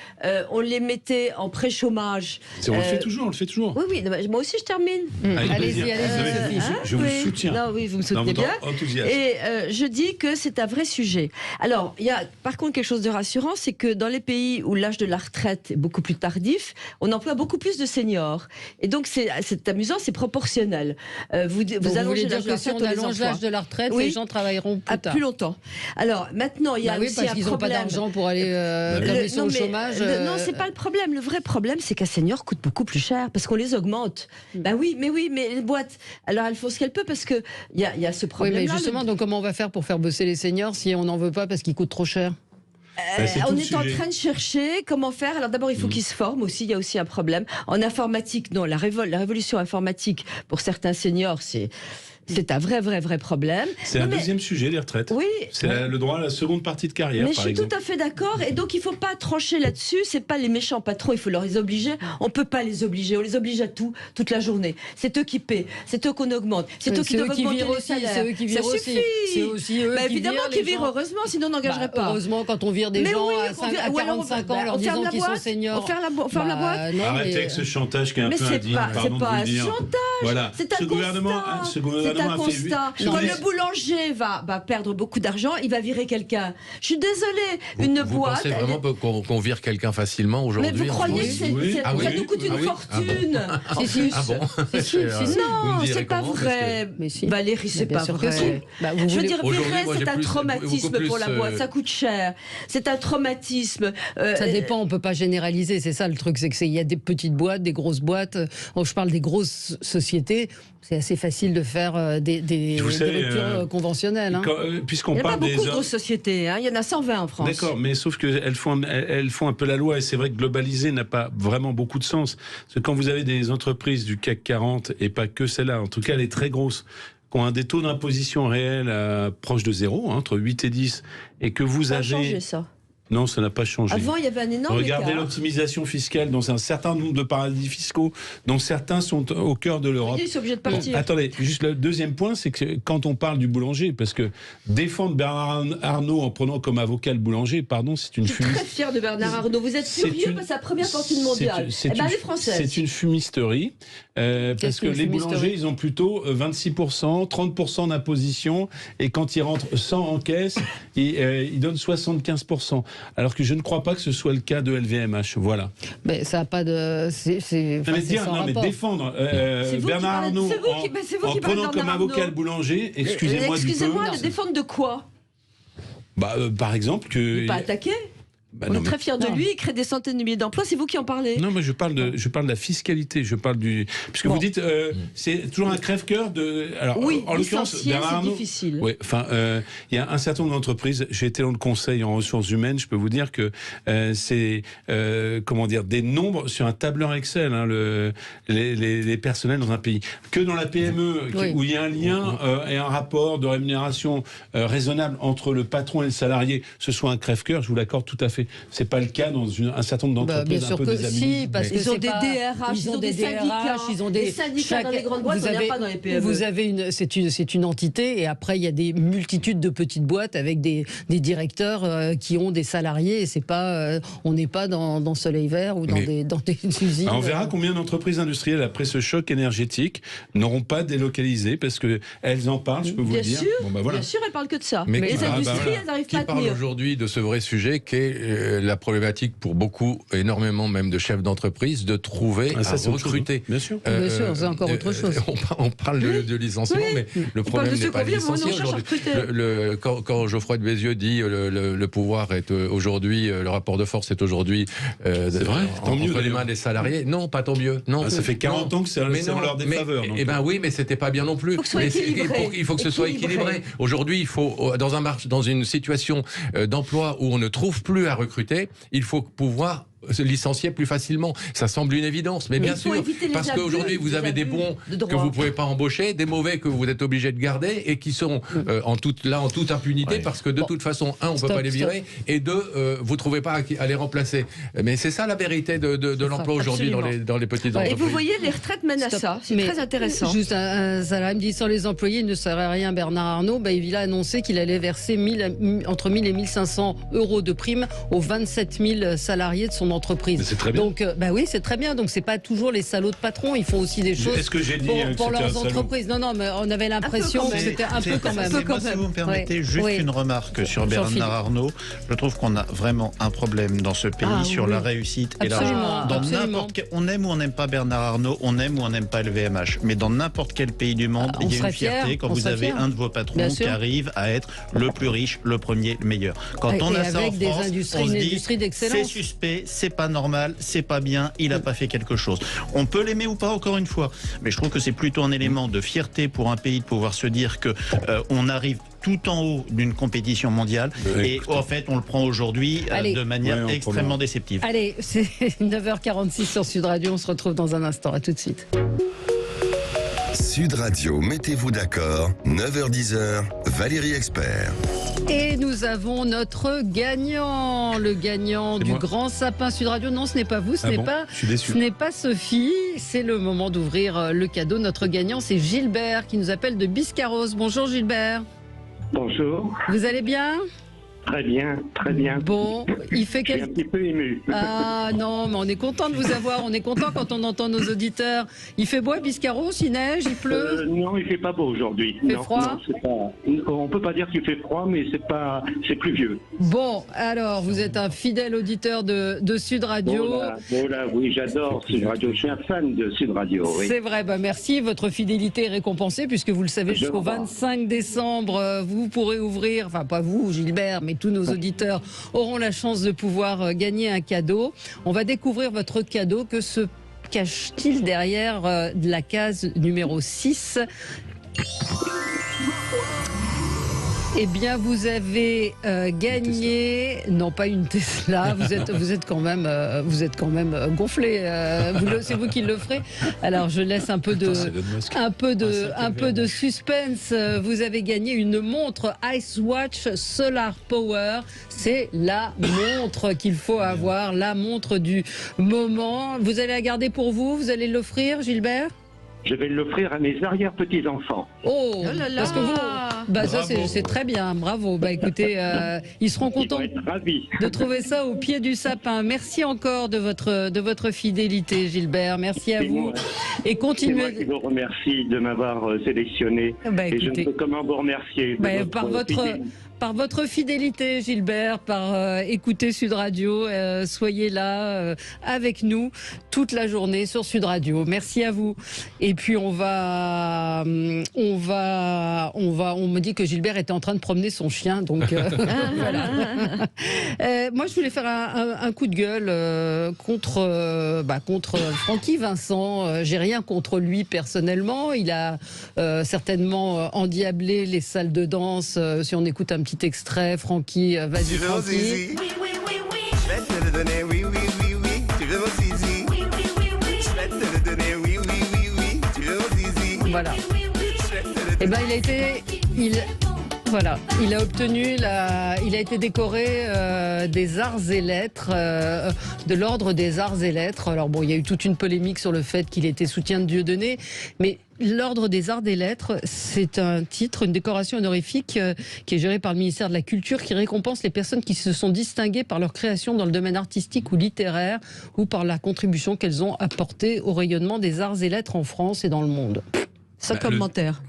on les mettait en pré-chômage. On le fait toujours, Oui, moi aussi je termine. Allez-y, je vous soutiens. Non, oui, vous me soutenez bien. Et je dis que c'est un vrai sujet. Alors, il y a par contre quelque chose de rassurant, c'est que dans les pays où l'âge de la retraite est beaucoup plus tardif, on emploie beaucoup plus de seniors. Et donc, c'est amusant, c'est proportionnel. Vous allongez l'âge de la retraite, si on allonge l'âge de la retraite, les gens travailleront plus longtemps. Alors, maintenant, il y a aussi parce qu'ils n'ont pas d'argent pour aller comme ils sont au chômage. Non, c'est pas le problème. Le vrai problème, c'est qu'un senior coûte beaucoup plus cher parce qu'on les augmente. Mais les boîtes, alors elles font ce qu'elles peuvent parce qu'il y a ce problème-là. Oui, mais justement, donc comment on va faire pour faire bosser les seniors si on n'en veut pas parce qu'ils coûtent trop cher? On est en train de chercher comment faire. Alors d'abord, il faut qu'ils se forment aussi. Il y a aussi un problème. En informatique, non, la révolution informatique, pour certains seniors, c'est un vrai problème. C'est un deuxième sujet, les retraites. Oui. C'est le droit à la seconde partie de carrière, mais je suis tout à fait d'accord. Et donc, il ne faut pas trancher là-dessus. C'est pas les méchants patrons, il faut les obliger. On ne peut pas les obliger. On les oblige à tout, toute la journée. C'est eux qui paient. C'est eux qu'on augmente. C'est eux qui doivent augmenter les salaires. C'est eux qui virent aussi. C'est aussi eux qui évidemment qu'ils virent, heureusement, sinon on n'engagerait pas. Heureusement, quand on vire des gens à 45 ans, leur disant qu'ils sont seniors. On ferme la boîte. Arrêtez avec ce chantage qui est un peu indigne. Mais c'est pas un chantage. Voilà. C'est un constat. Ce gouvernement a fait... Quand le boulanger va perdre beaucoup d'argent, il va virer quelqu'un. Je suis désolée. Une boîte... Vous pensez vraiment qu'on vire quelqu'un facilement aujourd'hui? Mais vous croyez que ça nous coûte une fortune? Ah bon? Non, c'est pas vrai. Valérie, c'est pas vrai. Je veux dire, virer, c'est un traumatisme pour la boîte. Ça coûte cher. C'est un traumatisme. Ça dépend, on peut pas généraliser. C'est ça le truc, c'est qu'il y a des petites boîtes, des grosses boîtes. Je parle des grosses sociétés. C'est assez facile de faire des ruptures conventionnelles. Hein. Puisqu'on il n'y a parle pas beaucoup de grosses sociétés. Il y en a 120 en France. D'accord, mais sauf qu'elles font un peu la loi. Et c'est vrai que globaliser n'a pas vraiment beaucoup de sens. Parce que quand vous avez des entreprises du CAC 40, et pas que celle-là, en tout cas les très grosses, qui ont des taux d'imposition réels proches de zéro, entre 8 et 10, et que vous avez... Ça a changé, ça. Non, ça n'a pas changé. Avant, il y avait un énorme Regardez écart. l'optimisation fiscale dans un certain nombre de paradis fiscaux, dont certains sont au cœur de l'Europe. Ils sont obligés de partir. Attendez, juste le deuxième point, c'est que quand on parle du boulanger, parce que défendre Bernard Arnault en prenant comme avocat le boulanger, pardon, c'est une Je suis très fière de Bernard Arnault. Vous êtes furieux parce que c'est la première fortune mondiale. Elle est française. C'est une fumisterie, parce que les boulangers, ils ont plutôt 26%, 30% d'imposition, et quand ils rentrent 100 en caisse, ils donnent 75%. Alors que je ne crois pas que ce soit le cas de LVMH. Voilà. Mais ça n'a pas de. Mais défendre Bernard Arnault en prenant comme avocat le boulanger, excusez-moi du peu. Excusez-moi, le défendre de quoi? Par exemple que. Ne pas attaquer. On est très fiers de lui, il crée des centaines de milliers d'emplois, c'est vous qui en parlez. Non, mais je parle de la fiscalité, puisque vous dites, c'est toujours un crève-cœur de... Alors, oui, en l'occurrence, c'est difficile. Oui, il y a un certain nombre d'entreprises, j'ai été dans le conseil en ressources humaines, je peux vous dire que c'est, des nombres sur un tableur Excel, les personnels dans un pays. Que dans la PME, où il y a un lien et un rapport de rémunération raisonnable entre le patron et le salarié, ce soit un crève-cœur, je vous l'accorde tout à fait. C'est pas le cas dans un certain nombre d'entreprises un peu désaministrées. Si, parce ils ont des DRH, ils ont des syndicats, ils ont des syndicats dans les grandes boîtes, on n'y a pas dans les PME. Vous avez c'est une entité, et après il y a des multitudes de petites boîtes avec des directeurs qui ont des salariés, et c'est pas, on n'est pas dans Soleil Vert ou dans des usines. On verra combien d'entreprises industrielles après ce choc énergétique n'auront pas délocalisé, parce que elles en parlent, je peux vous le dire. Bien sûr, elles parlent que de ça. Mais les industries, elles n'arrivent pas à tenir. Qui parle aujourd'hui de ce vrai sujet qu'est la problématique pour beaucoup, énormément même de chefs d'entreprise, de trouver à recruter. Bien sûr. Bien sûr, c'est encore autre chose. On parle de licenciement, mais le problème n'est pas licencié aujourd'hui. Quand Geoffroy de Bézieux dit le pouvoir est aujourd'hui, le rapport de force est aujourd'hui entre les mains des salariés. Non, pas tant mieux. Non, ça fait 40 ans que c'est en leur défaveur. Eh bien oui, mais c'était pas bien non plus. Il faut que ce soit équilibré. Aujourd'hui, il faut, dans une situation d'emploi où on ne trouve plus à recruter, il faut pouvoir se licencier plus facilement. Ça semble une évidence, mais bien sûr, parce qu'aujourd'hui vous avez des bons que vous ne pouvez pas embaucher, des mauvais que vous êtes obligé de garder et qui seront en toute impunité, parce que de toute façon, un, on ne peut pas les virer, et deux, vous ne trouvez pas à les remplacer. Mais c'est ça la vérité de l'emploi aujourd'hui dans les petites entreprises. Et vous voyez, les retraites mènent à ça. C'est très intéressant. Juste un salarié me dit, sans les employés, il ne serait rien. Bernard Arnault, il a annoncé qu'il allait verser entre 1000 et 1500 euros de primes aux 27 000 salariés de son entreprise. C'est très bien. Donc, oui, c'est très bien. Donc, c'est pas toujours les salauds de patrons. Ils font aussi des choses pour leurs entreprises. Non, mais on avait l'impression que c'était un peu quand même. Si vous me permettez, juste une remarque sur Bernard Arnault. Je trouve qu'on a vraiment un problème dans ce pays sur la réussite et l'argent. On aime ou on n'aime pas Bernard Arnault, on aime ou on n'aime pas LVMH. Mais dans n'importe quel pays du monde, il y a une fierté quand vous avez un de vos patrons qui arrive à être le plus riche, le premier, le meilleur. Quand on a ça en France, on se dit c'est suspect, c'est pas normal, c'est pas bien, il a pas fait quelque chose. On peut l'aimer ou pas, encore une fois, mais je trouve que c'est plutôt un élément de fierté pour un pays de pouvoir se dire que on arrive tout en haut d'une compétition mondiale et en fait on le prend aujourd'hui de manière extrêmement déceptive. Allez, c'est 9h46 sur Sud Radio, on se retrouve dans un instant, à tout de suite. Sud Radio, mettez-vous d'accord, 9h-10h, Valérie Expert. Et nous avons notre gagnant, le gagnant du Grand Sapin Sud Radio. Non, ce n'est pas vous, ce n'est pas Sophie. C'est le moment d'ouvrir le cadeau. Notre gagnant, c'est Gilbert qui nous appelle de Biscarrosse. Bonjour Gilbert. Bonjour. Vous allez bien ? Très bien, très bien. Bon, il fait Je suis un petit peu ému. Ah non, mais on est content de vous avoir. On est content quand on entend nos auditeurs. Il fait beau à Biscarrosse, il neige, il pleut. Non, il fait pas beau aujourd'hui. Il fait froid. On peut pas dire qu'il fait froid, mais c'est pluvieux. Bon, alors vous êtes un fidèle auditeur de Sud Radio. Voilà, oui, j'adore Sud Radio. Je suis un fan de Sud Radio. Oui. C'est vrai, merci. Votre fidélité est récompensée puisque vous le savez, jusqu'au 25 décembre, vous pourrez ouvrir, enfin pas vous, Gilbert, mais tous nos auditeurs auront la chance de pouvoir gagner un cadeau. On va découvrir votre cadeau. Que se cache-t-il derrière la case numéro 6 ? Eh bien, vous avez gagné, non pas une Tesla, vous êtes quand même gonflé. C'est vous qui le ferez. Alors, je laisse un peu de suspense. Vous avez gagné une montre Ice Watch Solar Power. C'est la montre qu'il faut avoir, la montre du moment. Vous allez la garder pour vous. Vous allez l'offrir, Gilbert ? Je vais l'offrir à mes arrière-petits-enfants. Oh là là. Parce que vous, ça c'est très bien, bravo. Écoutez, ils seront contents de trouver ça au pied du sapin. Merci encore de votre fidélité, Gilbert. Merci à vous. Et continuez. C'est moi qui vous remercie de m'avoir sélectionné. Et je ne peux comment vous remercier. Par votre fidélité, Gilbert, par écouter Sud Radio, soyez là avec nous toute la journée sur Sud Radio. Merci à vous. Et puis on me dit que Gilbert était en train de promener son chien, donc voilà. Moi, je voulais faire un coup de gueule contre Francky Vincent. J'ai rien contre lui personnellement. Il a certainement endiablé les salles de danse. Si on écoute un petit extrait, Francky, vas-y Francky. Oui, oui, oui, oui. Je vais te le donner, oui, oui, oui, oui. Tu veux mon zizi? Oui, oui, oui, oui. Je vais te le donner, oui, oui, oui, oui. Tu veux mon zizi? Voilà. Eh ben, il a obtenu il a été décoré des arts et lettres, de l'ordre des arts et lettres. Alors bon, il y a eu toute une polémique sur le fait qu'il était soutien de Dieudonné, mais l'ordre des arts et lettres, c'est un titre, une décoration honorifique qui est gérée par le ministère de la Culture, qui récompense les personnes qui se sont distinguées par leur création dans le domaine artistique ou littéraire, ou par la contribution qu'elles ont apportée au rayonnement des arts et lettres en France et dans le monde. Sans commentaire.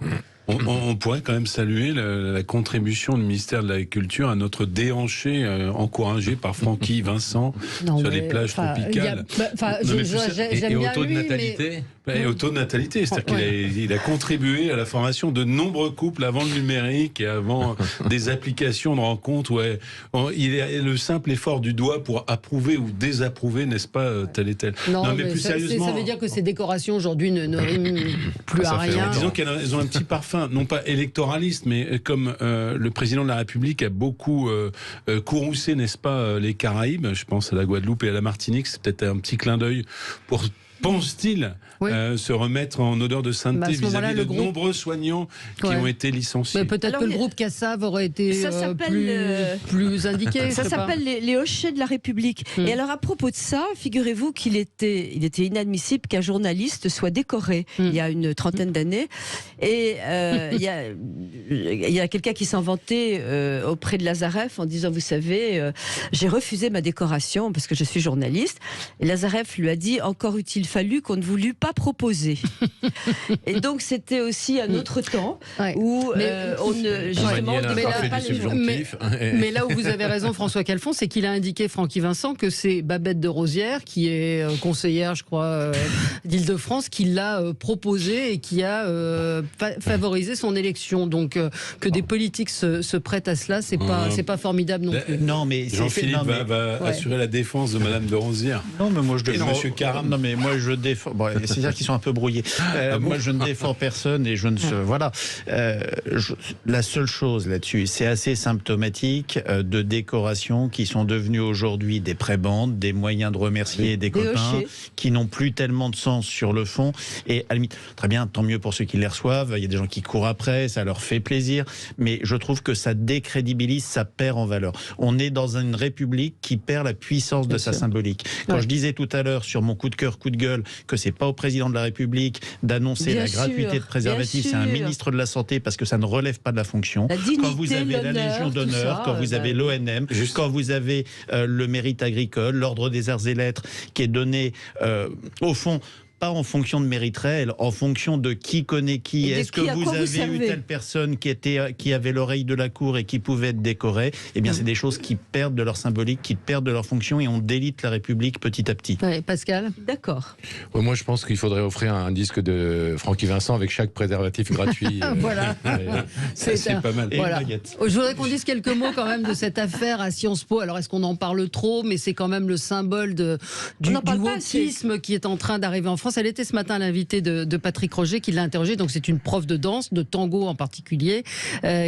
On pourrait quand même saluer la contribution du ministère de la Culture à notre déhanché encouragé par Francky Vincent sur les plages tropicales. Et au taux de natalité. Et au tôt de natalité, c'est-à-dire qu'il a contribué à la formation de nombreux couples avant le numérique et avant des applications de rencontres. Il est le simple effort du doigt pour approuver ou désapprouver, n'est-ce pas, tel et tel. Non, mais plus sérieusement, ça veut dire que ces décorations aujourd'hui ne riment plus à rien. Disons qu'elles ont un petit parfum, non pas électoraliste, mais comme le président de la République a beaucoup courroucé, n'est-ce pas, les Caraïbes, je pense à la Guadeloupe et à la Martinique, c'est peut-être un petit clin d'œil pour... Pense-t-il se remettre en odeur de sainteté vis-à-vis de nombreux soignants qui ont été licenciés? Peut-être que le groupe Cassav aurait été plus indiqué. Ça s'appelle les hochets de la République. Et alors, à propos de ça, figurez-vous qu'il était inadmissible qu'un journaliste soit décoré il y a une trentaine d'années. Et il y a quelqu'un qui s'en vantait auprès de Lazareff en disant, vous savez, j'ai refusé ma décoration parce que je suis journaliste. Et Lazareff lui a dit, encore eût-il fallu qu'on ne voulut pas proposer. Et donc c'était aussi un autre temps où on ne justement mais là où vous avez raison, François Calfon, c'est qu'il a indiqué, Francky Vincent, que c'est Babette de Rosière, qui est conseillère, je crois, d'Île-de-France, qui l'a proposé et qui a favorisé son élection. Donc que des politiques se prêtent à cela, c'est pas formidable non plus. Non, mais Jean-Philippe va assurer la défense de Madame de Rosière. Non, mais moi je défends Monsieur Caram. Non, mais moi je défends. Bon, c'est-à-dire qu'ils sont un peu brouillés. Moi je ne défends personne et je ne voilà. La seule chose là-dessus, c'est assez symptomatique de décorations qui sont devenues aujourd'hui des prébendes, des moyens de remercier des copains qui n'ont plus tellement de sens sur le fond. Et à la limite, très bien, tant mieux pour ceux qui les reçoivent. Il y a des gens qui courent après, ça leur fait plaisir. Mais je trouve que ça décrédibilise, ça perd en valeur. On est dans une république qui perd la puissance de sa symbolique. Quand je disais tout à l'heure sur mon coup de cœur, coup de gueule, gueule que c'est pas au président de la République d'annoncer la gratuité de préservatifs, c'est un ministre de la Santé parce que ça ne relève pas de la fonction. Quand vous avez la Légion d'honneur, quand vous avez l'ONM, quand vous avez le mérite agricole, l'ordre des arts et lettres qui est donné au fond pas en fonction de mérite réel, en fonction de qui connaît qui. Est-ce que vous avez eu telle personne qui avait l'oreille de la cour et qui pouvait être décorée? Eh bien, c'est des choses qui perdent de leur symbolique, qui perdent de leur fonction et on délite la République petit à petit. Ouais, Pascal? D'accord. Ouais, moi, je pense qu'il faudrait offrir un disque de Francky Vincent avec chaque préservatif gratuit. Voilà. C'est pas mal. Voilà. Je voudrais qu'on dise quelques mots quand même de cette affaire à Sciences Po. Alors, est-ce qu'on en parle trop? Mais c'est quand même le symbole du wokisme qui est en train d'arriver en France. Elle était ce matin l'invitée de Patrick Roger qui l'a interrogée. Donc c'est une prof de danse, de tango en particulier,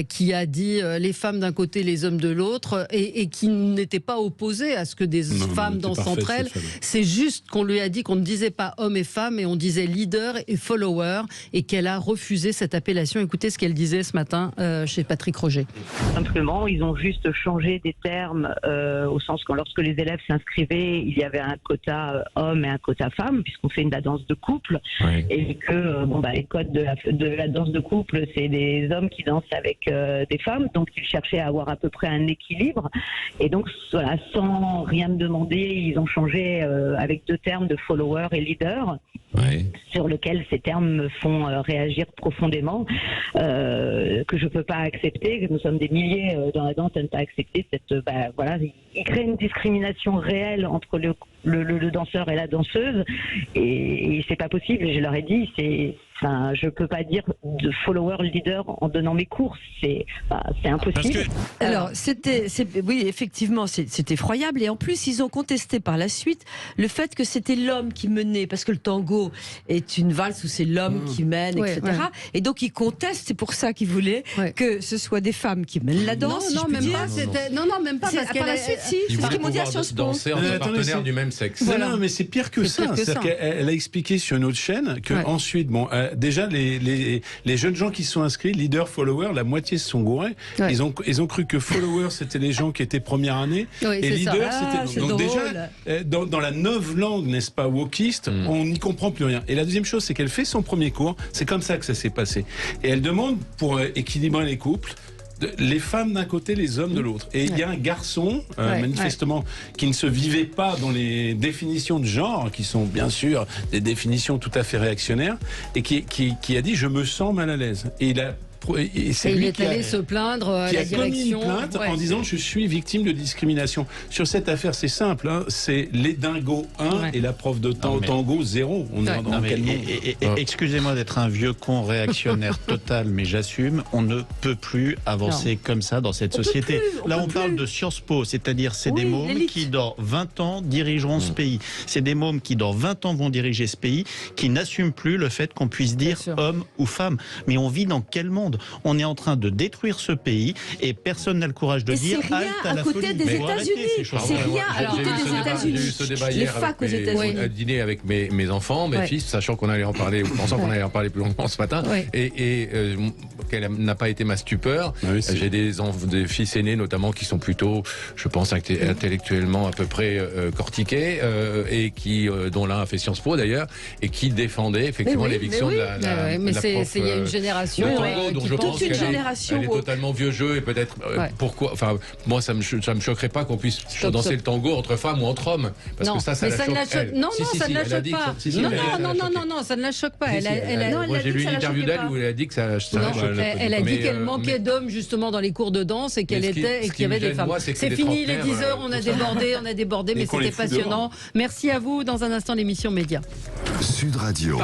qui a dit les femmes d'un côté, les hommes de l'autre, et qui n'était pas opposée à ce que des femmes dansent entre elles. C'est juste qu'on lui a dit qu'on ne disait pas homme et femme, et on disait leader et follower, et qu'elle a refusé cette appellation. Écoutez ce qu'elle disait ce matin chez Patrick Roger. Simplement, ils ont juste changé des termes au sens que lorsque les élèves s'inscrivaient, il y avait un quota homme et un quota femme, puisqu'on fait de la danse de couple, et que les codes de la danse de couple, c'est des hommes qui dansent avec des femmes, donc ils cherchaient à avoir à peu près un équilibre, et donc voilà, sans rien me demander, ils ont changé avec deux termes de follower et leader. Sur lequel ces termes me font réagir profondément, que je peux pas accepter, que nous sommes des milliers dans la danse à ne pas accepter cette, il crée une discrimination réelle entre le danseur et la danseuse, et c'est pas possible. Je leur ai dit, je peux pas dire de follower leader en donnant mes cours, c'est impossible. Alors oui, effectivement, c'est effroyable, et en plus ils ont contesté par la suite le fait que c'était l'homme qui menait, parce que le tango est une valse où c'est l'homme qui mène, etc. Et donc ils contestent, c'est pour ça qu'ils voulaient que ce soit des femmes qui mènent la danse. Même pas, parce qu'à la suite, si. Parce qu'ils m'ont dit à Sciences Po. Danser entre partenaires du même sexe. Non, mais c'est pire que ça. C'est-à-dire qu'elle a expliqué sur une autre chaîne que ensuite, déjà les jeunes gens qui se sont inscrits, leader, follower, la moitié se sont gourés. Ils ont cru que follower c'était les gens qui étaient première année, et leader c'était donc déjà dans la neuve langue, n'est-ce pas, wokiste, on n'y comprend plus rien. Et la deuxième chose, c'est qu'elle fait son premier cours. C'est comme ça que ça s'est passé. Et elle demande, pour équilibrer les couples, les femmes d'un côté, les hommes de l'autre. Et il y a un garçon, manifestement, qui ne se vivait pas dans les définitions de genre, qui sont bien sûr des définitions tout à fait réactionnaires, et qui a dit « je me sens mal à l'aise ». Et il est allé se plaindre à la direction. Qui a commis une plainte en disant je suis victime de discrimination. Sur cette affaire, c'est simple, c'est les dingos 1 et la prof de tango 0. On est dans quel monde? Excusez-moi d'être un vieux con réactionnaire total, mais j'assume, on ne peut plus avancer comme ça dans cette société. Là, on parle de Sciences Po, c'est-à-dire c'est des mômes qui dans 20 ans dirigeront ce pays. C'est des mômes qui dans 20 ans vont diriger ce pays, qui n'assument plus le fait qu'on puisse dire homme ou femme. Mais on vit dans quel monde? On est en train de détruire ce pays et personne n'a le courage de dire halte à la folie. C'est rien à côté des États-Unis. C'est rien à côté des États-Unis. J'ai eu ce débat hier à dîner avec mes enfants, mes fils, sachant qu'on allait en parler, pensant qu'on allait en parler plus longtemps ce matin, et quelle n'a pas été ma stupeur. J'ai des fils aînés notamment qui sont plutôt, je pense, intellectuellement à peu près cortiqués, et dont l'un a fait Sciences Po d'ailleurs, et qui défendait effectivement l'éviction de la prof. Il y a une génération. Donc je pense qu'elle est totalement vieux jeu, et peut-être pourquoi. Enfin, moi ça me choquerait pas qu'on puisse danser le tango entre femmes ou entre hommes, parce que ça la choque. Non, ça ne la choque pas. Non, ça ne la choque pas. Moi j'ai lu une interview d'elle où elle a dit que ça. Elle a dit qu'elle manquait d'hommes justement dans les cours de danse et qu'elle était et qu'il y avait des femmes. C'est fini les 10 heures, on a débordé, mais c'était passionnant. Merci à vous. Dans un instant, l'émission Média. Sud Radio.